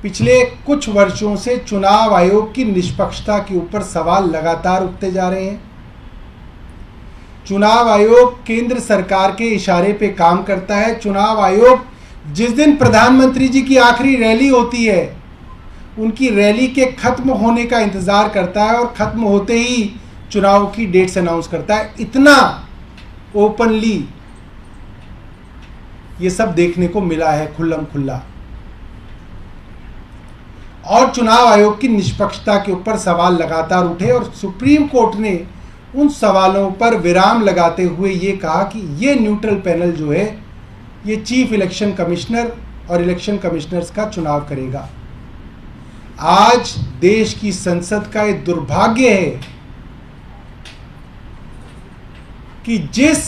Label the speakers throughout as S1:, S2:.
S1: पिछले कुछ वर्षों से चुनाव आयोग की निष्पक्षता के ऊपर सवाल लगातार उठते जा रहे हैं। चुनाव आयोग केंद्र सरकार के इशारे पे काम करता है। चुनाव आयोग जिस दिन प्रधानमंत्री जी की आखिरी रैली होती है, उनकी रैली के खत्म होने का इंतजार करता है और खत्म होते ही चुनाव की डेट्स अनाउंस करता है। इतना ओपनली ये सब देखने को मिला है, खुल्लम खुल्ला। और चुनाव आयोग की निष्पक्षता के ऊपर सवाल लगातार उठे और सुप्रीम कोर्ट ने उन सवालों पर विराम लगाते हुए ये कहा कि ये न्यूट्रल पैनल जो है, ये चीफ इलेक्शन कमिश्नर और इलेक्शन कमिश्नर्स का चुनाव करेगा। आज देश की संसद का ये दुर्भाग्य है कि जिस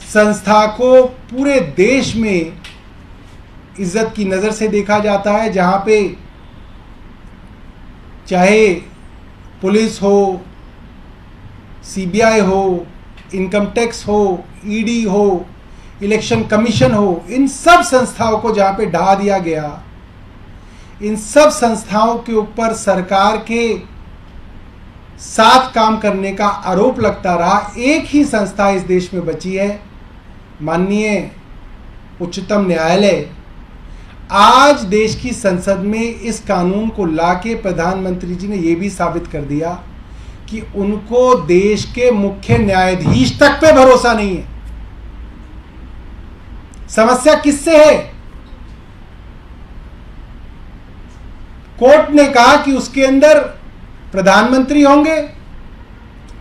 S1: संस्था को पूरे देश में इज्जत की नज़र से देखा जाता है, जहाँ पे चाहे पुलिस हो, सीबीआई हो, इनकम टैक्स हो, ईडी हो, इलेक्शन कमीशन हो, इन सब संस्थाओं को जहाँ पे ढा दिया गया, इन सब संस्थाओं के ऊपर सरकार के साथ काम करने का आरोप लगता रहा। एक ही संस्था इस देश में बची है, माननीय उच्चतम न्यायालय। आज देश की संसद में इस कानून को लाके प्रधानमंत्री जी ने यह भी साबित कर दिया कि उनको देश के मुख्य न्यायाधीश तक पे भरोसा नहीं है। समस्या किससे है? कोर्ट ने कहा कि उसके अंदर प्रधानमंत्री होंगे,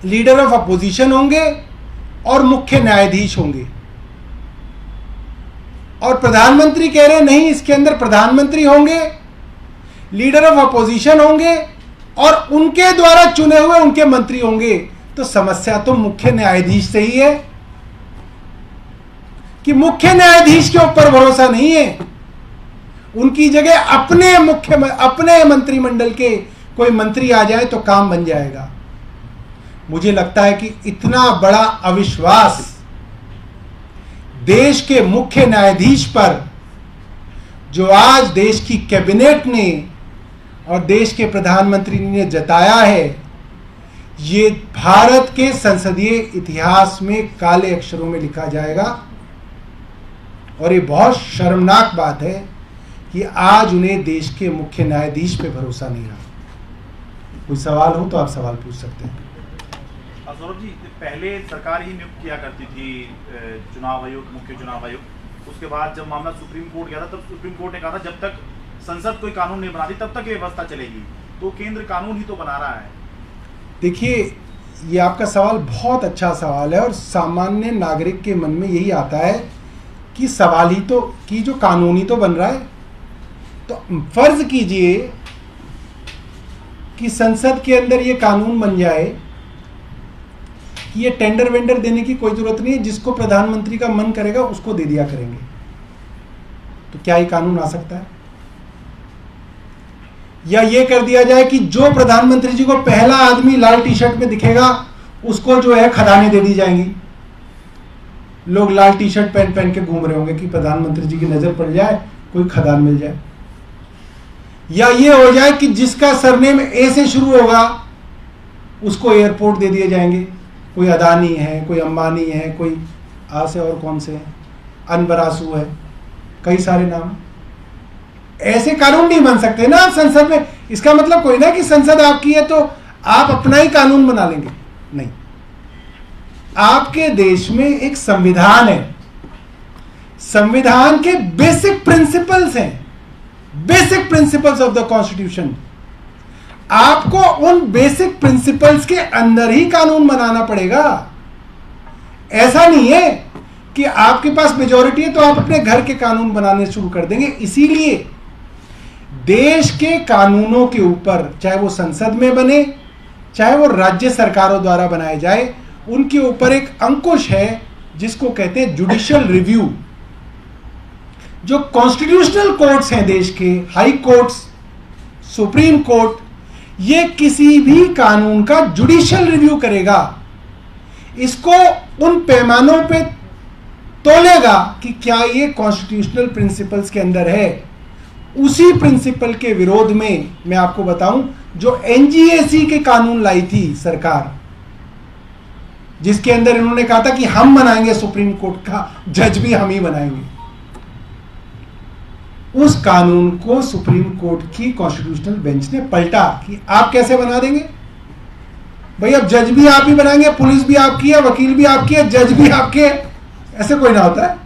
S1: लीडर ऑफ अपोजिशन होंगे और मुख्य न्यायाधीश होंगे। और प्रधानमंत्री कह रहे नहीं, इसके अंदर प्रधानमंत्री होंगे, लीडर ऑफ अपोजिशन होंगे और उनके द्वारा चुने हुए उनके मंत्री होंगे। तो समस्या तो मुख्य न्यायाधीश से ही है कि मुख्य न्यायाधीश के ऊपर भरोसा नहीं है। उनकी जगह अपने मंत्रिमंडल के कोई मंत्री आ जाए तो काम बन जाएगा। मुझे लगता है कि इतना बड़ा अविश्वास देश के मुख्य न्यायाधीश पर जो आज देश की कैबिनेट ने और देश के प्रधानमंत्री ने जताया है, ये भारत के संसदीय इतिहास में काले अक्षरों में लिखा जाएगा। और ये बहुत शर्मनाक बात है कि आज उन्हें देश के मुख्य न्यायाधीश पे भरोसा नहीं रहा। कोई सवाल हो तो आप सवाल पूछ सकते हैं।
S2: सौरभ जी, पहले सरकार ही नियुक्त किया करती थी चुनाव आयोग, मुख्य चुनाव आयोग। उसके बाद जब मामला सुप्रीम कोर्ट गया था, तब सुप्रीम कोर्ट ने कहा था जब तक संसद कोई कानून नहीं बनाती तब तक ये व्यवस्था चलेगी। तो केंद्र कानून ही तो बना रहा है।
S1: देखिए, ये आपका सवाल बहुत अच्छा सवाल है और सामान्य नागरिक के मन में यही आता है कि सवाल ही तो कि जो कानून ही तो बन रहा है। तो फर्ज कीजिए कि संसद के अंदर ये कानून बन जाए कि ये टेंडर वेंडर देने की कोई जरूरत नहीं है, जिसको प्रधानमंत्री का मन करेगा उसको दे दिया करेंगे। तो क्या ये कानून आ सकता है? या ये कर दिया जाए कि जो प्रधानमंत्री जी को पहला आदमी लाल टी शर्ट में दिखेगा उसको जो है खदानें दे दी जाएंगी। लोग लाल टी शर्ट पहन पहन के घूम रहे होंगे कि प्रधानमंत्री जी की नजर पड़ जाए, कोई खदान मिल जाए। या ये हो जाए कि जिसका सरनेम ए से शुरू होगा उसको एयरपोर्ट दे दिए जाएंगे। कोई अदानी है, कोई अंबानी है, कोई आ से और कौन से हैं, अनबरासू है, कई सारे नाम। ऐसे कानून नहीं बन सकते ना आप संसद में। इसका मतलब कोई ना कि संसद आपकी है तो आप अपना ही कानून बना लेंगे, नहीं। आपके देश में एक संविधान है, संविधान के बेसिक प्रिंसिपल्स हैं, basic principles of the constitution. आपको उन बेसिक प्रिंसिपल्स के अंदर ही कानून बनाना पड़ेगा। ऐसा नहीं है कि आपके पास मेजॉरिटी है तो आप अपने घर के कानून बनाने शुरू कर देंगे। इसीलिए देश के कानूनों के ऊपर, चाहे वो संसद में बने चाहे वो राज्य सरकारों द्वारा बनाए जाए, उनके ऊपर एक अंकुश है जिसको कहते हैं जुडिशियल रिव्यू। जो कॉन्स्टिट्यूशनल कोर्ट्स हैं देश के, हाई कोर्ट्स, सुप्रीम कोर्ट, ये किसी भी कानून का जुडिशियल रिव्यू करेगा। इसको उन पैमानों पे तोलेगा कि क्या ये कॉन्स्टिट्यूशनल प्रिंसिपल्स के अंदर है। उसी प्रिंसिपल के विरोध में मैं आपको बताऊं, जो एनजीएसी के कानून लाई थी सरकार, जिसके अंदर इन्होंने कहा था कि हम बनाएंगे सुप्रीम कोर्ट का जज भी हम ही बनाएंगे, उस कानून को सुप्रीम कोर्ट की कॉन्स्टिट्यूशनल बेंच ने पलटा कि आप कैसे बना देंगे भाई, अब जज भी आप ही बनाएंगे, पुलिस भी आपकी है, वकील भी आपकी है, जज भी आपके, ऐसे कोई ना होता है,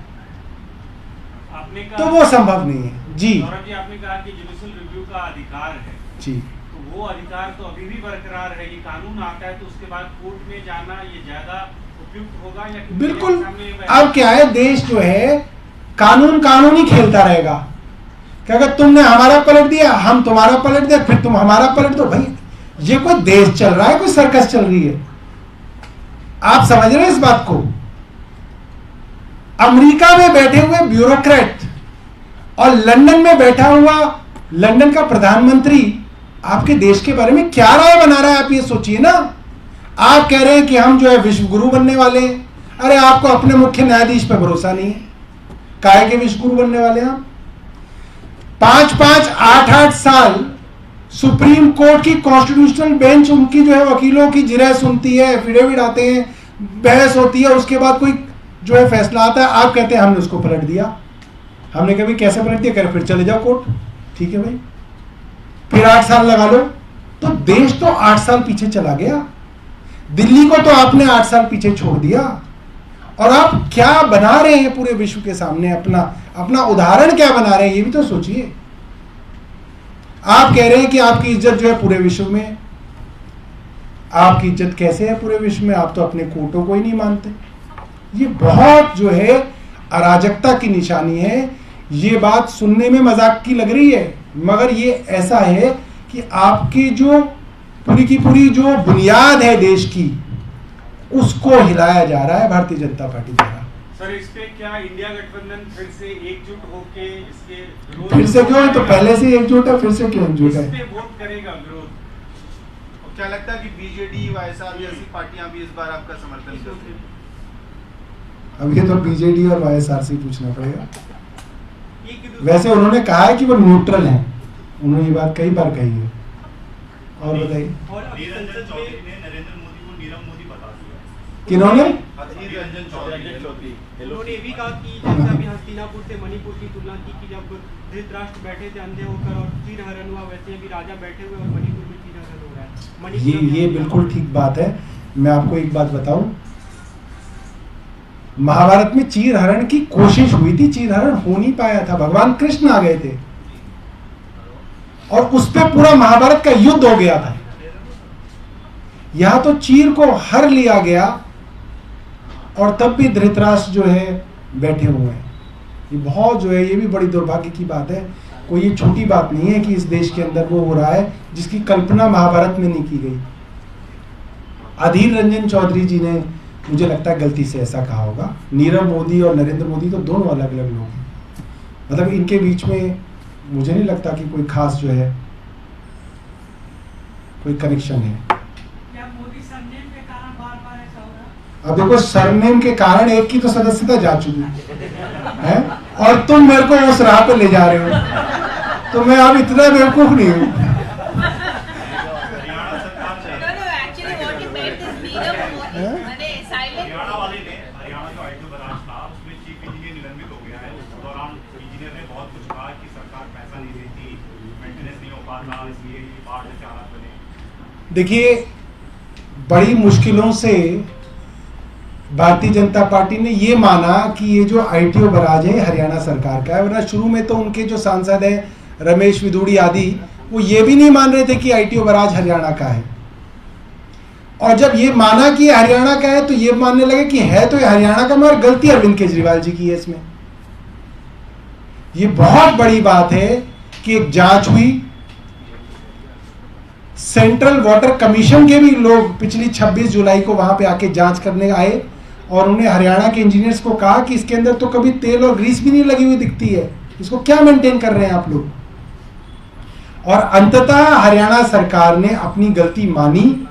S1: तो वो संभव नहीं है। जी
S3: आपने कहा कि जुडिशियल रिव्यू का अधिकार है
S1: जी,
S3: तो वो अधिकार तो अभी भी बरकरार है। ये कानून आता है तो उसके बाद कोर्ट में जाना ये ज्यादा उपयुक्त होगा या
S1: बिल्कुल। अब क्या है, देश जो है कानून ही खेलता रहेगा कि अगर तुमने हमारा पलट दिया हम तुम्हारा पलट दे, फिर तुम हमारा पलट दो। भाई ये कोई देश चल रहा है, कोई सर्कस चल रही है? आप समझ रहे हैं इस बात को? अमेरिका में बैठे हुए ब्यूरोक्रेट और लंदन में बैठा हुआ लंदन का प्रधानमंत्री आपके देश के बारे में क्या राय बना रहा है, आप ये सोचिए ना। आप कह रहे हैं कि हम जो है विश्व गुरु बनने वाले हैं। अरे आपको अपने मुख्य न्यायाधीश पे भरोसा नहीं है, काहे के विश्व गुरु बनने वाले हैं आप? 5-5, 8-8 साल सुप्रीम कोर्ट की कॉन्स्टिट्यूशनल बेंच उनकी जो है वकीलों की जिरह सुनती है, एफिडेविट आते हैं, बहस होती है, उसके बाद कोई जो है फैसला आता है। आप कहते हैं हमने उसको पलट दिया। हमने कभी कैसे पलट दिया? कर फिर चले जाओ कोर्ट, ठीक है भाई, फिर 8 साल लगा लो। तो देश तो 8 साल पीछे चला गया, दिल्ली को तो आपने 8 साल पीछे छोड़ दिया। और आप क्या बना रहे हैं पूरे विश्व के सामने, अपना उदाहरण क्या बना रहे हैं, ये भी तो सोचिए। आप कह रहे हैं कि आपकी इज्जत जो है पूरे विश्व में, आपकी इज्जत कैसे है पूरे विश्व में? आप तो अपने कोर्टों को ही नहीं मानते। ये बहुत जो है अराजकता की निशानी है। ये बात सुनने में मजाक की लग रही है, मगर ये ऐसा है कि आपकी जो पूरी की पूरी जो बुनियाद है देश की, उसको हिलाया जा रहा है भारतीय जनता पार्टी द्वारा।
S3: सर इस पे क्या इंडिया गठबंधन फिर से एकजुट होके इसके विरोध,
S1: फिर से क्यों है? तो पहले से एकजुट है, फिर से क्यों एकजुट है?
S3: इस पे वोट करेगा विरोध?
S4: और क्या लगता है कि बीजेडी वाईएसआर जैसी पार्टियां भी इस बार आपका समर्थन करती हैं?
S1: अब ये तो बीजेडी और वाईएसआर से पूछना पड़ेगा। वैसे उन्होंने कहा है कि वो न्यूट्रल हैं, उन्होंने ये बात कई बार कही है। और बताइए,
S2: निरंजन चौधरी ने नरेंद्र मोदी को नीरव मोदी बता दिया।
S1: किन्होंने?
S4: निरंजन चौधरी
S5: उन्होंने ये भी कहा कि जैसे अभी हस्तिनापुर से मणिपुर की तुलना की कि जब धृतराष्ट्र बैठे थे अंधे होकर और चीरहरण हुआ, वैसे अभी राजा बैठे हुए और मणिपुर में चीरहरण हो रहा है।
S1: ये बिल्कुल ठीक बात है। मैं आपको एक बात बताऊं, महाभारत में चीरहरण की कोशिश हुई थी, चीरहरण हो नहीं पाया था, भगवान कृष्ण आ गए थे और उस पर पूरा महाभारत का युद्ध हो गया था। यहां तो चीर को हर लिया गया और तब भी धृतराष्ट्र जो है बैठे हुए हैं। ये बहुत जो है, ये भी बड़ी दुर्भाग्य की बात है। कोई ये छोटी बात नहीं है कि इस देश के अंदर वो हो रहा है जिसकी कल्पना महाभारत में नहीं की गई। अधीर रंजन चौधरी जी ने मुझे लगता है गलती से ऐसा कहा होगा। नीरव मोदी और नरेंद्र मोदी तो दोनों अलग अलग लोग हैं, मतलब इनके बीच में मुझे नहीं लगता कि कोई खास जो है कोई कनेक्शन है।
S5: मोदी सरनेम के कारण बार-बार ऐसा हो रहा है।
S1: अब देखो, सरनेम के कारण एक की तो सदस्यता जा चुकी है और तुम मेरे को उस राह पे ले जा रहे हो, तो मैं अब इतना बेवकूफ नहीं हूँ।
S2: हरियाणा वाले ने, हरियाणा जो आईटी बराज था उसमें चीफ इंजीनियर निलंबित हो गया है। उस दौरान इंजीनियर ने बहुत कुछ कहा कि सरकार पैसा नहीं देती, मेंटेनेंस नहीं हो पाता, इसलिए ये बाढ़ जैसे हालात बने।
S1: देखिए, बड़ी मुश्किलों से भारतीय जनता पार्टी ने ये माना कि ये जो आईटीओ बराज है हरियाणा सरकार का है, वरना शुरू में तो उनके जो सांसद हैं रमेश विदुड़ी आदि, वो ये भी नहीं मान रहे थे कि आईटीओ बराज हरियाणा का है। और जब ये माना कि हरियाणा का है तो ये मानने लगे कि है तो ये हरियाणा का, मगर गलती अरविंद केजरीवाल जी की है इसमें। ये बहुत बड़ी बात है कि एक जांच हुई, सेंट्रल वाटर कमीशन के भी लोग पिछली 26 जुलाई को वहां पे आके जांच करने आए और उन्होंने हरियाणा के इंजीनियर्स को कहा कि इसके अंदर तो कभी तेल और ग्रीस भी नहीं लगी हुई दिखती है, इसको क्या मेंटेन कर रहे हैं आप लोग। और अंततः हरियाणा सरकार ने अपनी गलती मानी,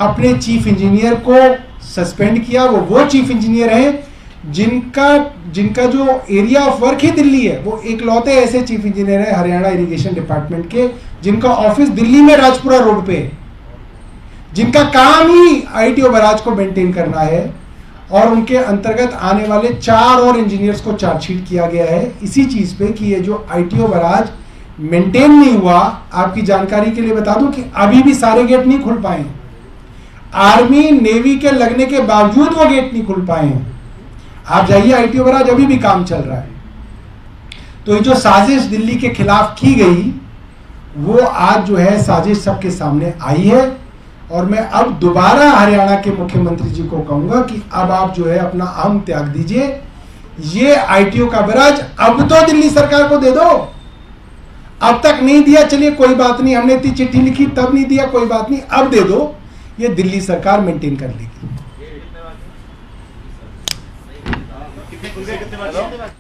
S1: अपने चीफ इंजीनियर को सस्पेंड किया। वो चीफ इंजीनियर हैं जिनका जो एरिया ऑफ वर्क ही दिल्ली है, वो एकलौते ऐसे चीफ इंजीनियर है हरियाणा इरिगेशन डिपार्टमेंट के जिनका ऑफिस दिल्ली में राजपुरा रोड पे है, जिनका काम ही आईटीओ बैराज को मेंटेन करना है, और उनके अंतर्गत आने वाले 4 और इंजीनियर्स को चार्जशीट किया गया है इसी चीज पे कि ये जो आईटीओ बैराज मेंटेन नहीं हुआ। आपकी जानकारी के लिए बता दूं कि अभी भी सारे गेट नहीं खुल पाए हैं, आर्मी नेवी के लगने के बावजूद वो गेट नहीं खुल पाए हैं। आप जाइए आईटीओ बैराज अभी भी काम चल रहा है। तो ये जो साजिश दिल्ली के खिलाफ की गई वो आज जो है साजिश सबके सामने आई है, और मैं अब दोबारा हरियाणा के मुख्यमंत्री जी को कहूंगा कि अब आप जो है अपना अहम त्याग दीजिए, ये आईटीओ का बैराज अब तो दिल्ली सरकार को दे दो। अब तक नहीं दिया, चलिए कोई बात नहीं, हमने इतनी चिट्ठी लिखी तब नहीं दिया, कोई बात नहीं, अब दे दो, ये दिल्ली सरकार मेंटेन कर लेगी।
S2: कितने खुल गए, कितने बाकी हैं?